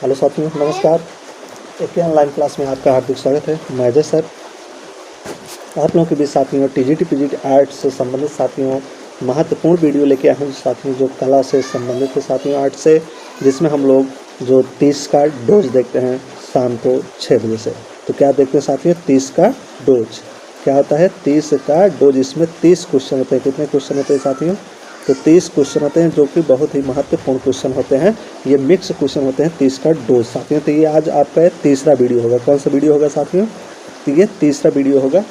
Hello साथियों, नमस्कार। एक ऑनलाइन क्लास में आपका हार्दिक स्वागत है। मैं अजय सर आप लोगों के बीच साथियों टीजीटी पीजीटी आर्ट से संबंधित साथियों महत्वपूर्ण वीडियो लेके आए हैं साथियों, जो कला से संबंधित है साथियों, आर्ट से, जिसमें हम लोग जो 30 का डोज देखते हैं शाम को 6 बजे से। तो क्या देखते हैं साथियों, 30 का डोज क्या होता है, 30 का डोज। इसमें 30 क्वेश्चन होते हैं। कितने क्वेश्चन होते हैं साथियों? तो 30 क्वेश्चन होते हैं, जो कि बहुत ही महत्वपूर्ण क्वेश्चन होते हैं। ये मिक्स क्वेश्चन होते हैं 30 का डोज साथियों। तो ये आज आपका तीसरा वीडियो होगा। कौन सा वीडियो होगा साथियों? तो ये तीसरा वीडियो होगा।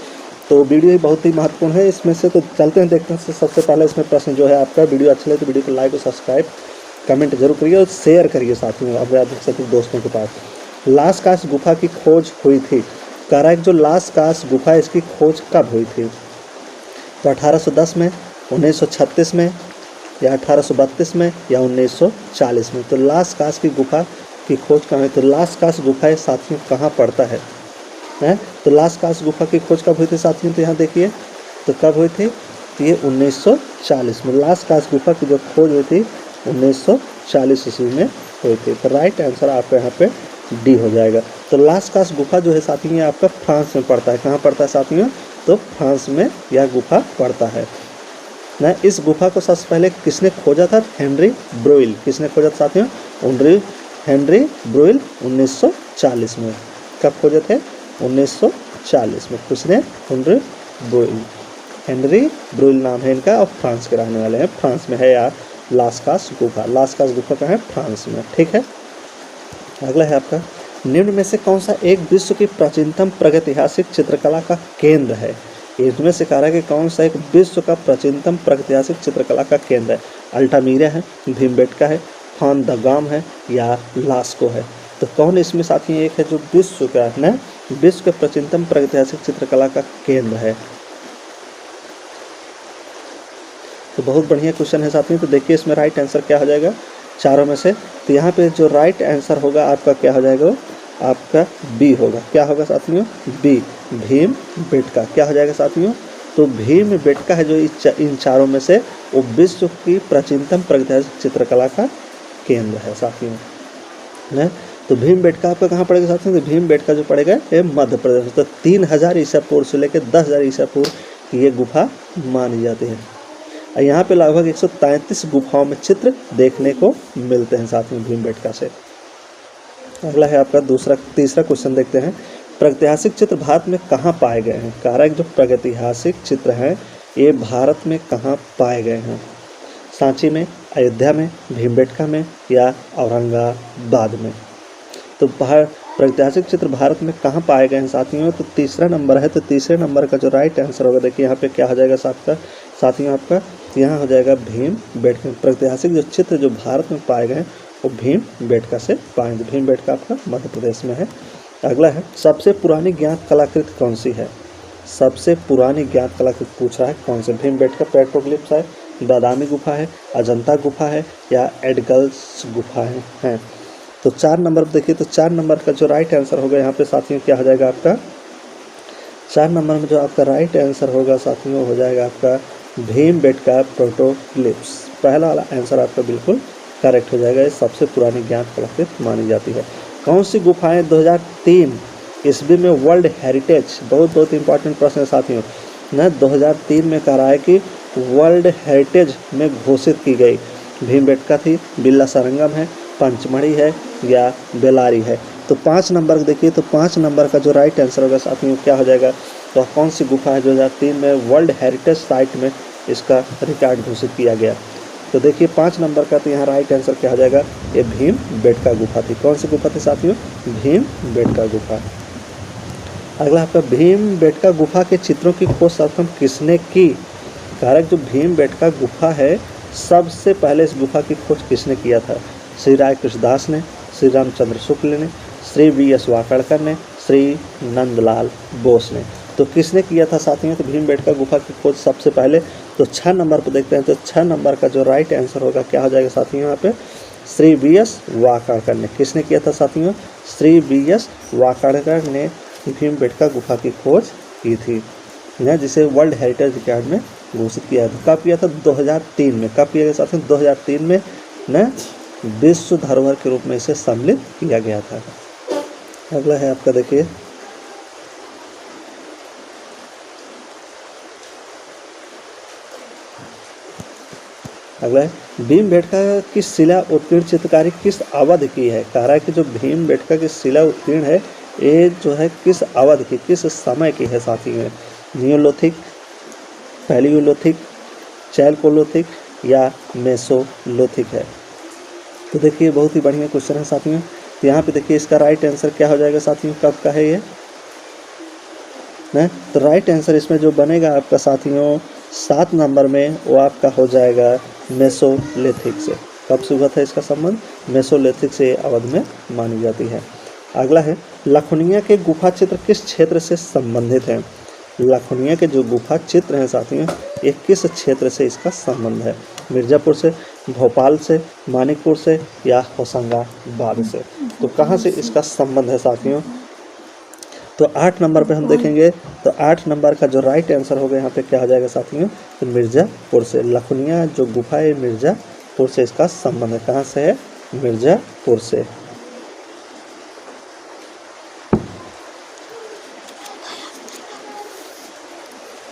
तो वीडियो ही बहुत ही महत्वपूर्ण है इसमें से। तो चलते हैं, देखते हैं। सबसे पहले इसमें प्रश्न जो है आपका, वीडियो अच्छा लगे तो वीडियो को लाइक और सब्सक्राइब कमेंट जरूर करिए और शेयर करिए साथियों अपने अधिक से अधिक दोस्तों के पास। लास्काश गुफा की खोज हुई थी। कह रहा है कि जो लास्काश गुफा इसकी खोज कब हुई थी? तो 1810 में, 1936 में, या 1832 में, या 1940 में। तो लास्काश की गुफा की खोज कहाँ हुई? तो लास्काश गुफा साथियों कहाँ पड़ता है? तो लास्काश गुफा की खोज कब हुई थी साथियों? तो यहाँ देखिए, तो कब हुई थी? तो ये 1940 में। लास्काश गुफा की जो खोज हुई थी 1940 ईस्वी में हुई थी। तो राइट आंसर आपका यहाँ पे डी हो जाएगा। तो लास्काश गुफा जो है साथियों, ये आपका फ्रांस में पड़ता है। कहाँ पड़ता है साथियों? तो फ्रांस में यह गुफा पड़ता है ना। इस गुफा को सबसे पहले किसने खोजा था? हेनरी ब्रोइल। किसने खोजा था साथियों? हेनरी ब्रोइल 1940 में। कब खोजे थे? 1940 में। किसने? हेनरी ब्रोइल नाम है इनका, और फ्रांस के रहने वाले हैं। फ्रांस में है यार लास्काश गुफा। लास्काश गुफा कहाँ है? फ्रांस में। ठीक है। अगला है आपका, निम्न में से कौन सा एक विश्व की प्राचीनतम प्रागैतिहासिक चित्रकला का केंद्र है? इसमें से कह रहा है कि कौन सा एक विश्व का प्राचीनतम प्रागैतिहासिक चित्रकला का केंद्र है? अल्टामीरा है, भीमबेटका है, फान द गाम है, या लास्को है? तो कौन इसमें साथी एक है जो विश्व का है ना, विश्व के प्राचीनतम प्रागैतिहासिक चित्रकला का केंद्र है? तो बहुत बढ़िया क्वेश्चन है साथियों। तो देखिए इसमें राइट आंसर क्या हो जाएगा चारों में से? तो यहाँ पे जो राइट आंसर होगा आपका क्या हो जाएगा? आपका बी होगा। क्या होगा साथियों? बी, भीमबेटका। क्या हो जाएगा साथियों? तो भीमबेटका है जो इन चारों में से वो विश्व की प्राचीनतम प्रागैतिहासिक चित्रकला का केंद्र है साथियों ना। तो भीमबेटका आपका कहाँ पड़ेगा साथियों? तो भीमबेटका जो पड़ेगा ये मध्य प्रदेश। तो 3000 ईसा पूर्व से लेकर 10,000 ईसा पूर्व ये गुफा मानी जाती है। यहाँ पे लगभग 133 गुफाओं में चित्र देखने को मिलते हैं साथियों भीमबेटका से। अगला है आपका तीसरा क्वेश्चन देखते हैं। प्रागैतिहासिक चित्र भारत में कहाँ पाए गए हैं? कह रहा है कि जो प्रागैतिहासिक चित्र हैं ये भारत में कहाँ पाए गए हैं? सांची में, अयोध्या में, भीमबेटका में, या औरंगाबाद में? तो प्रागैतिहासिक चित्र भारत में कहाँ पाए गए हैं साथियों? तो तीसरा नंबर है। तो तीसरे नंबर का जो राइट आंसर होगा, देखिए यहाँ पे क्या हो जाएगा साथियों आपका यहाँ हो जाएगा भीमबेटका। प्रागैतिहासिक जो चित्र जो भारत में पाए गए हैं वो भीमबेटका से पाएंगे। भीमबेटका आपका मध्य प्रदेश में है। अगला है, सबसे पुरानी ज्ञात कलाकृति कौन सी है? सबसे पुरानी ज्ञात कलाकृति पूछ रहा है कौन से? भीमबेटका पेट्रोग्लिफ्स है, बादामी गुफा है, अजंता गुफा है, या एडगल्स गुफा है? तो 4 नंबर पर देखिए, तो 4 नंबर का जो राइट आंसर होगा यहाँ पे साथियों क्या हो जाएगा आपका? 4 नंबर में जो आपका राइट आंसर होगा साथियों हो जाएगा आपका भीमबेटका पेट्रोग्लिफ्स। पहला वाला आंसर आपका बिल्कुल करेक्ट हो जाएगा। ये सबसे पुरानी ज्ञात कलाकृति मानी जाती है। कौन सी गुफाएं 2003 ईस्वी में वर्ल्ड हेरिटेज, बहुत इंपॉर्टेंट प्रश्न है साथियों ना, 2003 में कह रहा है कि वर्ल्ड हेरिटेज में घोषित की गई? भीमबेटका थी, बिरला सारंगम है, पंचमढ़ी है, या बेलारी है? तो 5 नंबर देखिए, तो 5 नंबर का जो राइट आंसर होगा साथियों क्या हो जाएगा? तो कौन सी गुफा है 2003 में वर्ल्ड हेरिटेज साइट में इसका रिकॉर्ड घोषित किया गया? तो देखिए 5 नंबर का तो यहाँ राइट आंसर क्या हो जाएगा? ये भीमबेटका गुफा थी। कौन सी गुफा थी साथियों? भीमबेटका गुफा। अगला आपका, भीमबेटका गुफा के चित्रों की खोज सर्वप्रथम किसने की? कारक जो भीमबेटका गुफा है, सबसे पहले इस गुफा की खोज किसने किया था? श्री राय कृष्णदास ने, श्री रामचंद्र शुक्ल ने, श्री वी.एस. वाकड़कर ने, श्री नंदलाल बोस ने? तो किसने किया था साथियों? तो भीमबेटका गुफा की खोज सबसे पहले तो 6 नंबर पर देखते हैं। तो 6 नंबर का जो राइट आंसर होगा क्या हो जाएगा साथियों यहाँ पे? श्री वी.एस. वाकड़कर ने। किसने किया था साथियों? श्री वी.एस. वाकड़कर ने भीमबेटका गुफा की खोज की थी ना, जिसे वर्ल्ड हेरिटेज रिकॉर्ड में घोषित किया था। कब किया था? 2003 में। कब किया गया साथियों? 2003 में ना। विश्व धरोहर के रूप में इसे सम्मिलित किया गया था। अगला है आपका, देखिए अगला है भीमबेटका की शिला उत्कीर्ण चित्रकारी किस अवधि की है। कह रहा है कि जो भीमबेटका की शिला उत्कीर्ण है ये जो है किस अवधि की, किस समय की है साथी में। नियोलिथिक, पैलियोलिथिक, चैल्कोलिथिक या मेसोलिथिक है। तो देखिए बहुत ही बढ़िया क्वेश्चन है साथियों। तो यहाँ पे देखिए इसका राइट आंसर क्या हो जाएगा साथियों, कब का है ये ना। तो राइट आंसर इसमें जो बनेगा आपका साथियों 7 नंबर में, वो आपका हो जाएगा मेसोलिथिक से। कब से हुआ था इसका संबंध, मेसोलिथिक से अवध में मानी जाती है। अगला है लखुनिया के गुफा चित्र किस क्षेत्र से संबंधित हैं। लखुनिया के जो गुफा चित्र हैं साथियों, ये किस क्षेत्र से इसका संबंध है। मिर्ज़ापुर से, भोपाल से, मानिकपुर से या होशंगाबाद से। तो कहाँ से इसका संबंध है साथियों। तो 8 नंबर पे हम देखेंगे, तो 8 नंबर का जो राइट आंसर होगा यहाँ पे क्या हो जाएगा साथियों, तो मिर्ज़ापुर से। लखुनिया जो गुफा है मिर्ज़ापुर से इसका संबंध है। कहाँ से है, मिर्ज़ापुर से।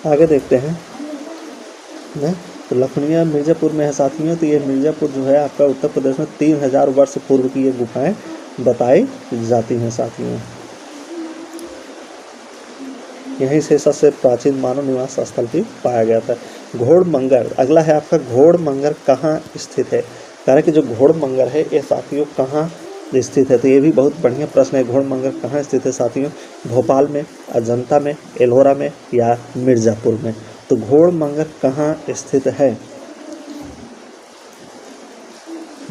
आगे देखते हैं ना। तो लखुनिया मिर्ज़ापुर में है साथियों। तो ये मिर्ज़ापुर जो है आपका उत्तर प्रदेश में 3000 वर्ष पूर्व की ये गुफाएं बताई जाती हैं साथियों। यहीं से सबसे प्राचीन मानव निवास स्थल भी पाया गया था। घोड़मंगर, अगला है आपका घोड़मंगर कहाँ स्थित है। कह रहे कि जो घोड़मंगर है ये साथियों कहाँ स्थित है। तो ये भी बहुत बढ़िया प्रश्न है। घोड़मंगर कहाँ स्थित है साथियों, भोपाल में, अजंता में, एलोरा में या मिर्ज़ापुर में। तो घोड़मंगर कहाँ स्थित है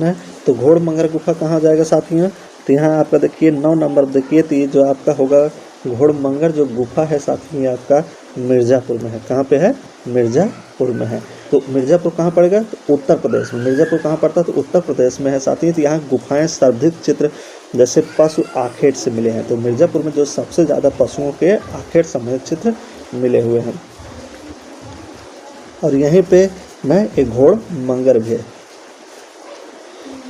ना। तो घोड़मंगर गुफा कहाँ जाएगा साथियों। तो यहाँ आपका देखिए 9 नंबर देखिए। तो ये जो आपका होगा घोड़मंगर जो गुफा है साथियों, ये आपका मिर्ज़ापुर में है। कहाँ पे है, मिर्ज़ापुर में है। तो मिर्ज़ापुर कहाँ पड़ेगा, तो उत्तर प्रदेश में। मिर्ज़ापुर कहाँ पड़ता है, तो उत्तर प्रदेश में है साथियों। तो यहाँ गुफाएं सर्वाधिक चित्र जैसे पशु आखेट से मिले हैं। तो मिर्ज़ापुर में जो सबसे ज़्यादा पशुओं के आखेट संबंधित चित्र मिले हुए हैं। और यहीं पे ना एक घोड़मंगर भी है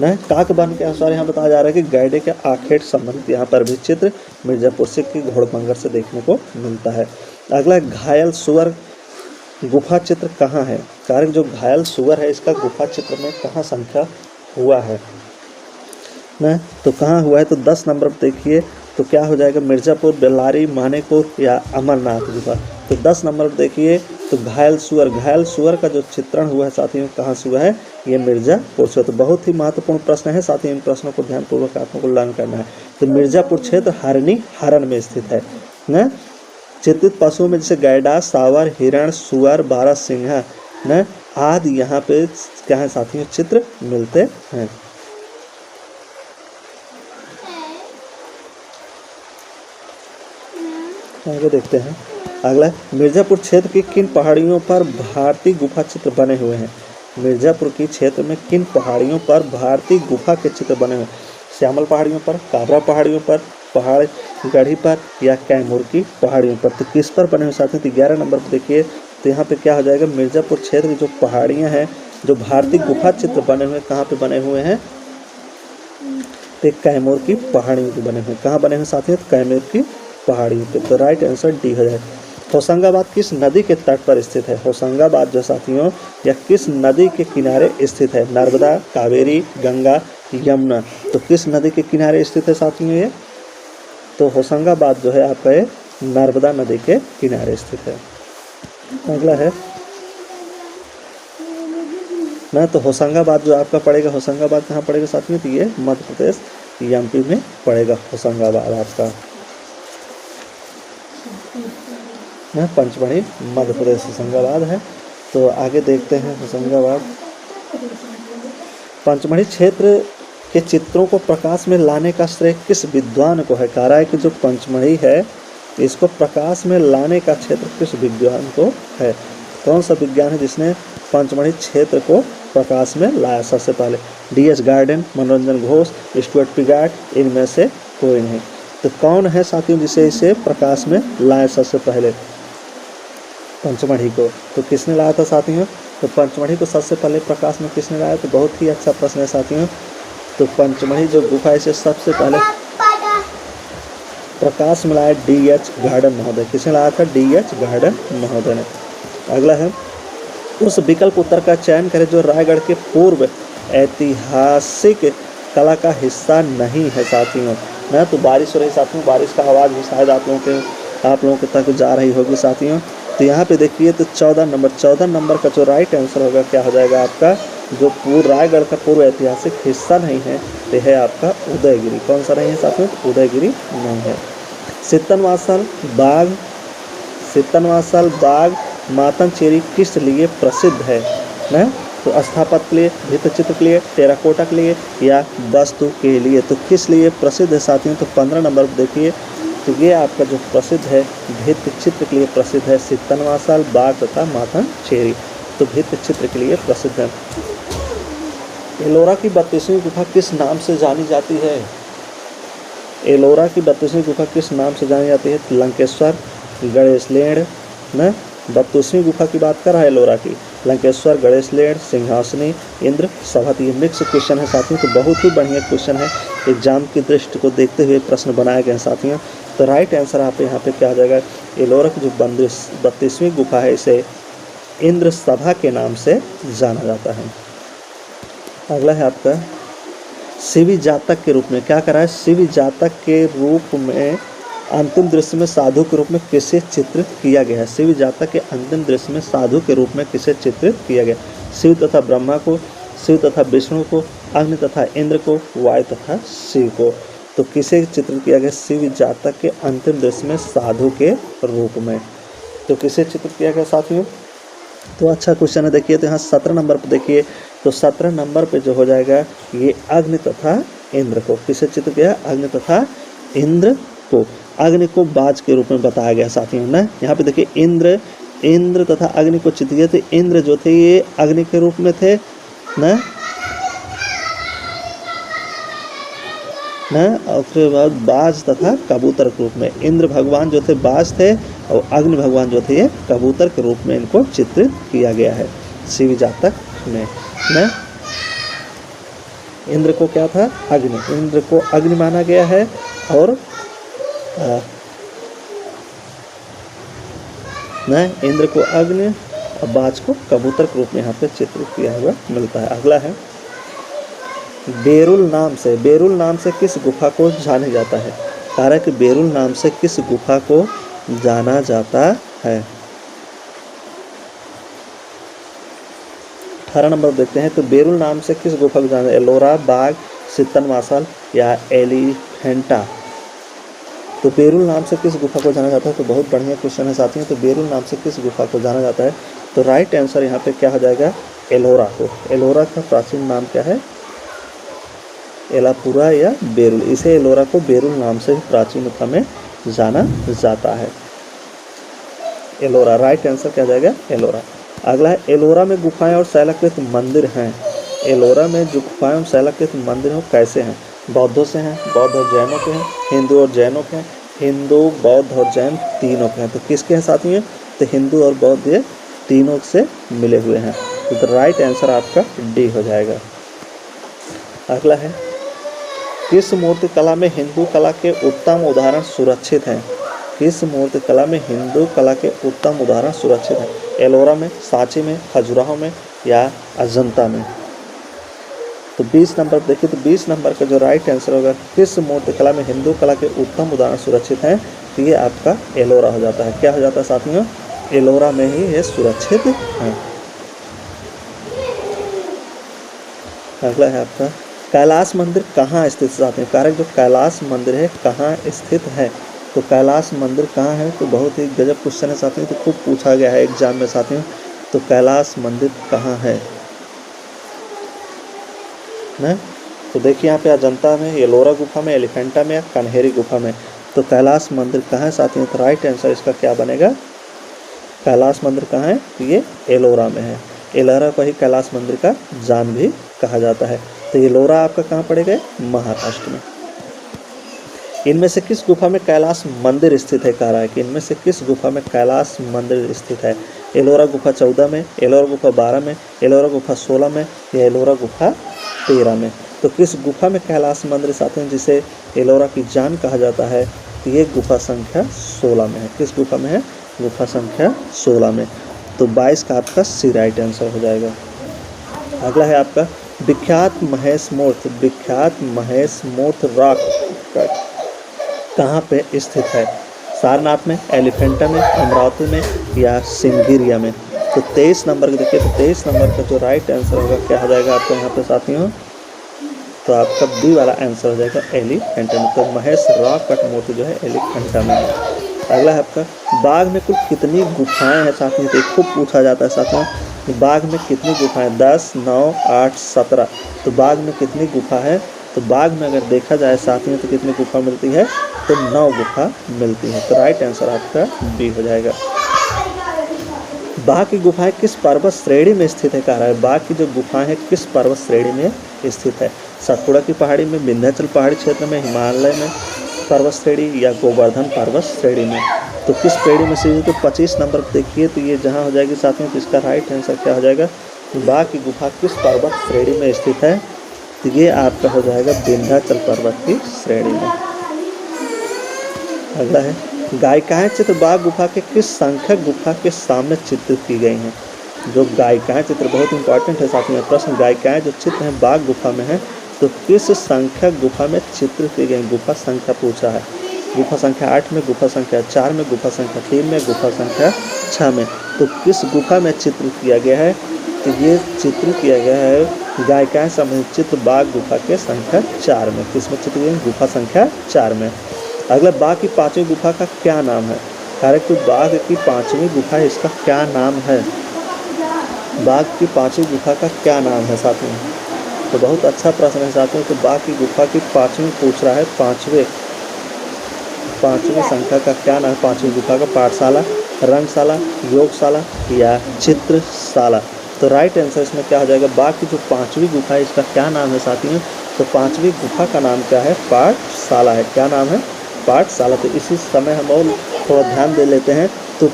ना। काकबान के अनुसार यहाँ बताया जा रहा है कि गैडे के आखेट संबंधित यहाँ पर भी चित्र मिर्ज़ापुर से की घोड़मंगर से देखने को मिलता है। अगला घायल सुअर गुफा चित्र कहाँ है। कारण जो घायल सुअर है इसका गुफा चित्र में कहाँ संख्या हुआ है ना। तो कहाँ हुआ है, तो 10 नंबर पर देखिए। तो क्या हो जाएगा, मिर्ज़ापुर, बेल्लारी, मानेपुर या अमरनाथ गुफा। तो 10 नंबर पर देखिए। तो घायल सुअर का जो चित्रण हुआ है साथियों कहाँ से हुआ है, ये मिर्ज़ापुर से। तो बहुत ही महत्वपूर्ण प्रश्न है साथियों, इन प्रश्नों को ध्यानपूर्वक आपको लर्न करना है। तो मिर्ज़ापुर क्षेत्र हरनी हरण में स्थित है ना। चित्रित पशुओं में जैसे गैडा, सावर, हिरण, सुअर, बारहसिंघा न आदि यहाँ पे क्या है साथियों, चित्र मिलते हैं। आगे देखते हैं। अगला मिर्ज़ापुर क्षेत्र की किन पहाड़ियों पर भारतीय गुफा चित्र बने हुए हैं। मिर्ज़ापुर की क्षेत्र में किन पहाड़ियों पर भारतीय गुफा के चित्र बने हुए हैं। श्यामल पहाड़ियों पर, काबरा पहाड़ियों पर, पहाड़ गढ़ी पर या कैमूर की पहाड़ियों पर। तो किस पर बने हुए साथियों, तो 11 नंबर पर देखिए। तो यहाँ पे क्या हो जाएगा, मिर्ज़ापुर क्षेत्र की जो पहाड़ियाँ हैं जो भारतीय गुफा चित्र बने हुए कहाँ पे बने हुए हैं, तो कैमूर की पहाड़ियों पे बने हुए। कहाँ बने हुए साथियों, तो कैमूर की पहाड़ियों पे। तो राइट आंसर डी हो जाएगा। होशंगाबाद किस नदी के तट पर स्थित है। होशंगाबाद जो साथियों या किस नदी के किनारे स्थित है, नर्मदा, कावेरी, गंगा, यमुना। तो किस नदी के किनारे स्थित है साथियों ये, तो होशंगाबाद जो है आपका ये नर्मदा नदी के किनारे स्थित है। अगला है ना, तो होशंगाबाद जो आपका पड़ेगा, होशंगाबाद कहाँ पड़ेगा साथियों, तो ये मध्य प्रदेश एमपी में पड़ेगा होशंगाबाद आपका ना। पंचमढ़ी मध्य प्रदेश होशंगाबाद है। तो आगे देखते हैं होशंगाबाद। पंचमढ़ी क्षेत्र के चित्रों को प्रकाश में लाने का श्रेय किस विद्वान को है। कह रहा है कि जो पंचमढ़ी है इसको प्रकाश में लाने का क्षेत्र किस विद्वान को है। कौन सा विज्ञान है जिसने पंचमढ़ी क्षेत्र को प्रकाश में लाया। सबसे पहले DS गार्डन, मनोरंजन घोष, स्टुअर्ट पिगार्ड, इनमें से कोई नहीं। तो कौन है साथियों जिसे इसे प्रकाश में लाया सबसे पहले, पंचमढ़ी को। तो किसने लाया था साथियों, तो पंचमढ़ी को सबसे पहले प्रकाश में किसने लाया। तो बहुत ही अच्छा प्रश्न है साथियों। तो पंचमढ़ी जो गुफा है इसे सबसे पहले प्रकाश में लाया DH गार्डन महोदय। किसने लाया था? DH गार्डन महोदय ने। अगला है, उस विकल्प उत्तर का चयन करें जो रायगढ़ के पूर्व ऐतिहासिक कला का हिस्सा नहीं है साथियों। ना तो बारिश हो रही साथियों, बारिश का आवाज़ भी शायद आप लोगों के तक जा रही होगी साथियों। तो यहाँ पे देखिए तो 14 नंबर का जो राइट आंसर होगा क्या हो जाएगा आपका, जो रायगढ़ का पूर्व ऐतिहासिक हिस्सा नहीं है तो है आपका उदयगिरी। कौन सा नहीं है साथियों? उदयगिरी नहीं है। सितनवासल बाग मातनचेरी किस लिए प्रसिद्ध है? ना तो स्थापत्य के लिए, भित्तिचित्र के लिए, टेराकोटा के लिए या वास्तु के लिए। तो किस लिए प्रसिद्ध है साथियों? तो 15 नंबर पर देखिए तो ये आपका जो प्रसिद्ध है भित्तिचित्र के लिए प्रसिद्ध है सितनवासल बाग तथा मातनचेरी। तो भित्तिचित्र के लिए प्रसिद्ध है। एलोरा की 32वीं गुफा किस नाम से जानी जाती है? एलोरा की 32वीं गुफा किस नाम से जानी जाती है? लंकेश्वर, गणेशलेण। ना 32वीं गुफा की बात कर रहा है एलोरा की। लंकेश्वर, गणेशलेण, सिंहासनी, इंद्र सभा। ये मिक्स क्वेश्चन है साथियों, तो बहुत ही बढ़िया क्वेश्चन है। एग्जाम की दृष्टि को देखते हुए प्रश्न बनाए गए हैं साथियों। तो राइट आंसर आप यहाँ पे क्या आ जाएगा? एलोरा की जो 32वीं गुफा है इसे इंद्र सभा के नाम से जाना जाता है। अगला है आपका शिवी जातक के रूप में क्या करा है? शिवी जातक के रूप में अंतिम दृश्य में साधु के रूप में किसे चित्रित किया गया है? शिव जातक के अंतिम दृश्य में साधु के रूप में किसे चित्रित किया गया? शिव तथा ब्रह्मा को, शिव तथा विष्णु को, अग्नि तथा इंद्र को, वायु तथा शिव को। तो किसे चित्रित किया गया? शिव जातक के अंतिम दृश्य में साधु के रूप में। तो किसे चित्रित किया गया साथियों? तो अच्छा क्वेश्चन है। देखिए तो यहाँ 17 नंबर पर देखिए तो 17 नंबर पे जो हो जाएगा ये अग्नि तथा इंद्र को। किसे चित्रित किया? अग्नि तथा इंद्र को। अग्नि को बाज के रूप में बताया गया साथियों ना। यहाँ पे देखिए इंद्र तथा अग्नि को चित्रित किया। तो इंद्र जो थे ये अग्नि के रूप में थे ना और उसके बाद बाज तथा कबूतर के रूप में। इंद्र भगवान जो थे बाज थे और अग्नि भगवान जो थे ये कबूतर के रूप में इनको चित्रित किया गया है शिव जातक में ना। इंद्र को क्या था? अग्नि। इंद्र को अग्नि माना गया है और ना इंद्र को अग्नि और बाज को कबूतर के रूप में यहाँ पे चित्रित किया हुआ मिलता है। अगला है बेरुल नाम से किस गुफा को जाना जाता है? कह रहा है कि बेरुल नाम से किस गुफा को जाना जाता है? 18 नंबर देखते हैं तो बेरुल नाम से किस गुफा को जाना? एलोरा, बाग, सितनवासल या एलिफेंटा। तो बेरुल नाम से किस गुफा को जाना जाता है? तो बहुत बढ़िया क्वेश्चन है साथियों। तो बेरुल नाम से किस गुफा को जाना जाता है? तो राइट आंसर यहाँ पे क्या हो जाएगा? एलोरा को। एलोरा का प्राचीन नाम क्या है? एलापुरा या बेरुल। इसे एलोरा को बेरुल नाम से प्राचीन गुफा में जाना जाता है। एलोरा राइट आंसर क्या जाएगा? एलोरा। अगला है एलोरा में गुफाएं और शैलाकृत मंदिर हैं। एलोरा में जो गुफाएं और शैलाकृत मंदिर हैं कैसे हैं? बौद्धों से हैं, बौद्ध और जैनों के हैं, हिंदू और जैनों के हैं, हिंदू बौद्ध और जैन तीनों के हैं। तो किसके हैं साथियों? तो हिंदू और बौद्ध ये तीनों से मिले हुए हैं। तो राइट आंसर आपका डी हो जाएगा। अगला है किस मूर्ति कला में हिंदू कला के उत्तम उदाहरण सुरक्षित हैं? किस मूर्ति कला में हिंदू कला के उत्तम उदाहरण सुरक्षित हैं? एलोरा में, सांची में, खजुराहो में या अजंता में। तो 20 नंबर देखिए तो 20 नंबर का जो राइट आंसर होगा किस मूर्ति कला में हिंदू कला के उत्तम उदाहरण सुरक्षित हैं? तो ये आपका एलोरा हो जाता है। क्या हो जाता है साथियों? एलोरा में ही ये सुरक्षित है। अगला है आपका कैलाश मंदिर कहाँ स्थित साथियों? कारक जो कैलाश मंदिर है कहाँ स्थित है? तो कैलाश मंदिर कहाँ है? तो बहुत ही गजब क्वेश्चन है साथियों, तो खूब पूछा गया है एग्जाम में साथियों। तो कैलाश मंदिर कहाँ है ना? तो देखिए यहाँ पे अजंता में, एलोरा गुफा में, एलिफेंटा में या कन्हेरी गुफा में। तो कैलाश मंदिर कहाँ है साथियों? तो राइट आंसर इसका क्या बनेगा? कैलाश मंदिर कहाँ है? तो ये एलोरा में है। एलोरा को ही कैलाश मंदिर का जान भी कहा जाता है। तो एलोरा आपका कहाँ पड़ेगा? महाराष्ट्र में। इनमें से किस गुफा में कैलाश मंदिर स्थित है? कह रहा है कि इनमें से किस गुफा में कैलाश मंदिर स्थित है? एलोरा गुफा 14 में, एलोरा गुफा 12 में, एलोरा गुफा 16 में या एलोरा गुफा 13 में। तो किस गुफा में कैलाश मंदिर साथियों जिसे एलोरा की जान कहा जाता है, तो ये गुफा संख्या 16 में है। किस गुफा में है? गुफा संख्या 16 में। तो 22 का आपका सी राइट आंसर हो जाएगा। अगला है आपका विख्यात महेश मूर्त। विख्यात महेश मूर्त रॉक कहाँ पे स्थित है? सारनाथ में, एलिफेंटा में, अमरावती में या सिंगिरिया में? तो 23 नंबर को देखिए, तो 23 नंबर का जो राइट आंसर होगा क्या हो जाएगा आपका यहाँ पे साथियों? तो आपका बी वाला आंसर हो जाएगा एलिफेंटा में। तो महेश रॉक कट मूर्ति जो है एलिफेंटा में है। अगला है आपका बाघ में कुल कितनी गुफाएं हैं साथियों? तो खूब पूछा जाता है साथियों, बाघ में कितनी गुफाएं? 10, 9, 8, 17। तो बाघ में कितनी गुफा है? तो बाघ में अगर देखा जाए साथियों तो कितनी गुफा मिलती है? तो 9 गुफा मिलती है। तो राइट आंसर आपका बी हो जाएगा। बाघ की गुफाएं किस पर्वत श्रेणी में स्थित है? कह रहा है बाघ की जो गुफाएं हैं किस पर्वत श्रेणी में स्थित है? सतपुड़ा की पहाड़ी में, विंध्याचल पहाड़ी क्षेत्र में, हिमालय में पर्वत श्रेणी या गोवर्धन पर्वत श्रेणी में? तो किस श्रेणी में स्थित? तो 25 नंबर पर देखिए, तो ये जहाँ हो जाएगी साथियों, तो इसका राइट आंसर क्या हो जाएगा? बाघ की गुफा किस पर्वत श्रेणी में स्थित है? तो ये आपका हो जाएगा विंध्याचल पर्वत की श्रेणी में। अगला है गायिकाएं चित्र बाघ गुफा के किस संख्यक गुफा के सामने चित्रित की गई हैं? जो गायिकाएं चित्र बहुत इंपॉर्टेंट है साथियों में प्रश्न। गायिकाएं जो चित्र हैं बाघ गुफा में है, तो किस संख्यक गुफा में चित्रित की गई? गुफा संख्या पूछा है। गुफा संख्या 8 में, गुफा संख्या 4 में, गुफा संख्या 3 में, गुफा संख्या 6 में? तो किस गुफा में चित्रित किया गया है? तो ये चित्रित किया गया है गायिकाएं संबंधित चित्र बाघ गुफा के संख्या 4 में। किस में चित्रित किया? गुफा संख्या 4 में। अगला बाघ की 5वीं गुफा का क्या नाम है? करेक्ट, बाघ की 5वीं गुफा है, इसका क्या नाम है? बाघ की 5वीं गुफा का क्या नाम है साथियों? तो बहुत अच्छा प्रश्न है साथियों। तो बाघ की गुफा की 5वीं पूछ रहा है, 5वीं संख्या का क्या नाम है? 5वीं गुफा का पाठशाला, रंगशाला, योगशाला या चित्रशाला? तो राइट आंसर इसमें क्या हो जाएगा? बाघ की जो 5वीं गुफा है इसका क्या नाम है साथियों? तो 5वीं गुफा का नाम क्या है? पाठशाला है। क्या नाम है? पाठशाला। तो इसी समय हम और थोड़ा ध्यान दे लेते हैं। तो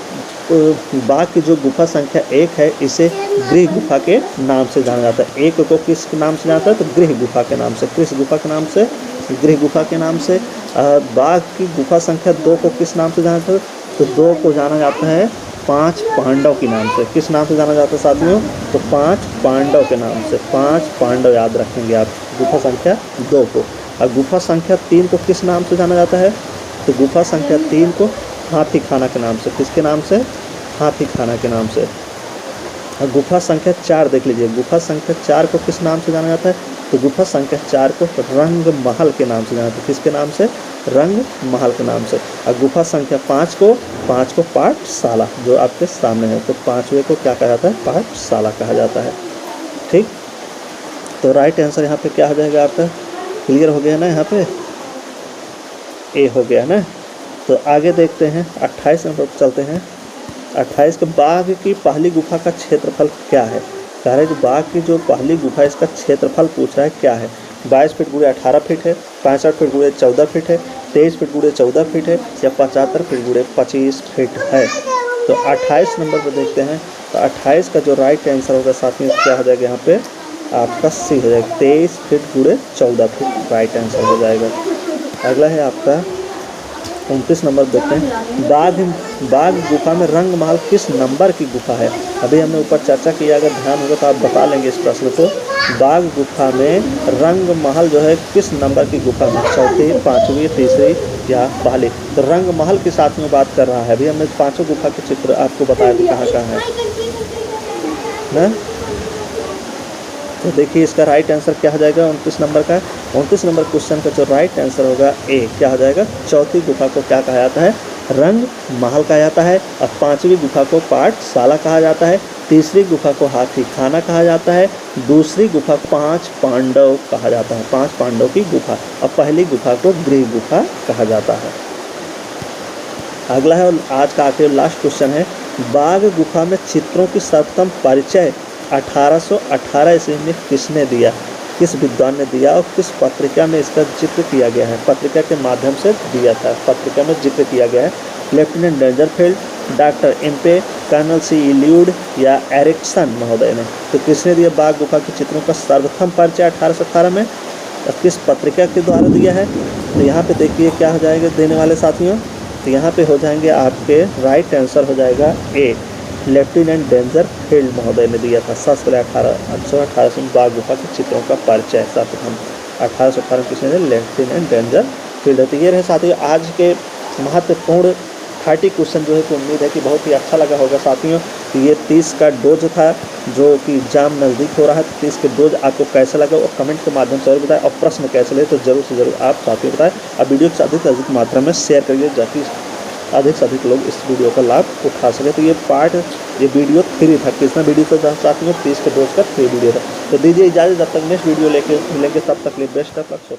बाघ की जो गुफा संख्या 1 है इसे गृह गुफा के नाम से जाना जाता है। 1 को किस नाम से जाना जाता है? तो गृह गुफा के नाम से, किस गुफा के नाम से? गृह गुफा के नाम से। बाघ की गुफा संख्या 2 को किस नाम से जाना जाता है? तो 2 को जाना जाता है 5 पांडव के नाम से। किस नाम से जाना जाता है साथियों? तो 5 पांडव के नाम से। 5 पांडव याद रखेंगे आप गुफा संख्या 2 को। और गुफा संख्या 3 को किस नाम से जाना जाता है? तो गुफा संख्या 3 को हाथी खाना के नाम से। किसके नाम से? हाथी खाना के नाम से। और गुफा संख्या 4 देख लीजिए, गुफा संख्या 4 को किस नाम से जाना जाता है? तो गुफा संख्या 4 को रंग महल के नाम से जाना जाता है। किसके नाम से? रंग महल के नाम से। और गुफा संख्या 5 को पाठशाला जो आपके सामने है, तो 5वें को क्या कहा जाता है? पाठशाला कहा जाता है। ठीक, तो राइट आंसर यहाँ पे क्या हो जाएगा आपका? क्लियर हो गया ना? यहाँ पे ए हो गया ना। तो आगे देखते हैं 28 नंबर पर चलते हैं। 28 के बाघ की पहली गुफा का क्षेत्रफल क्या है? कह रहे जो बाघ की जो पहली गुफा है इसका क्षेत्रफल पूछ रहा है क्या है? 22 फीट गुणे 18 फीट है, 65 फीट गुणे 14 फीट है, 23 फीट गुणे 14 फीट है या 75 फीट गुणे 25 फीट है? तो 28 नंबर पर देखते हैं। तो 28 का जो राइट आंसर होगा साथियों क्या हो जाएगा यहाँ पे? आपका सी हो जाएगा, 23 फीट गुणे 14 फीट राइट आंसर हो जाएगा। अगला है आपका 29 नंबर देखते हैं। बाघ गुफा में रंग महल किस नंबर की गुफा है? अभी हमने ऊपर चर्चा की, अगर ध्यान होगा तो आप बता लेंगे इस प्रश्न को। बाघ गुफा में रंग महल जो है किस नंबर की गुफा में? 4वीं, 5वीं, 3री या पहली? तो रंग महल के साथ में बात कर रहा है। अभी हमने 5 गुफा के चित्र आपको बताया कि कहाँ कहाँ है ना। तो देखिए इसका राइट आंसर क्या हो जाएगा 29 नंबर का? 29 नंबर क्वेश्चन का जो राइट आंसर होगा ए क्या हो जाएगा? 4थी गुफा को क्या कहा जाता है? रंग महल कहा जाता है। और 5वीं गुफा को पाठशाला कहा जाता है। 3री गुफा को हाथी खाना कहा जाता है। 2री गुफा 5 पांडव कहा जाता है, 5 पांडव की गुफा। और पहली गुफा को गृह गुफा कहा जाता है। अगला है और आज का आखिरी लास्ट क्वेश्चन है। बाघ गुफा में चित्रों की सर्वप्रथम परिचय 1818 ईस्वी में किसने दिया? किस विद्वान ने दिया और किस पत्रिका में इसका जिक्र किया गया है? पत्रिका के माध्यम से दिया था, पत्रिका में जिक्र किया गया है। Lieutenant Dangerfield, doctor Impey, colonel C इल्यूड या एरिक्सन महोदय ने। तो किसने दिया बाघ गुफा के चित्रों का सर्वप्रथम परिचय 1818 में? किस पत्रिका के द्वारा दिया है। तो यहाँ पे देखिए क्या हो जाएगा देने वाले साथियों, तो यहाँ पे हो जाएंगे आपके राइट आंसर हो जाएगा ए, लेफ्टिनेंट डेंजर फील्ड महोदय ने दिया था। सबसे पहले 1818 में बाघ गुफा के चित्रों का परिचय सर्वप्रथम 1818 किसने दिया, लेफ्टिनेंट डेंजर फील्ड। तो ये रहे साथियों आज के महत्वपूर्ण 30 क्वेश्चन जो है तो उम्मीद है कि बहुत ही अच्छा लगा होगा साथियों। तो ये 30 का डोज था जो कि एग्जाम नज़दीक हो रहा है, तो 30 के डोज आपको कैसा लगा और कमेंट के माध्यम से बताएं, और प्रश्न कैसे ले तो जरूर से जरूर आप साथियों बताएं। अब वीडियो को अधिक से अधिक मात्रा में शेयर करिए ताकि अधिक से अधिक लोग इस वीडियो का लाभ उठा सके। तो ये वीडियो फ्री था, कितना वीडियो था साथियों, 30 के डोज का फ्री वीडियो था। तो दीजिए इजाज़त, जब तक नेक्स्ट वीडियो लेके मिलेंगे तब तक लिए बेस्ट ऑफ लक।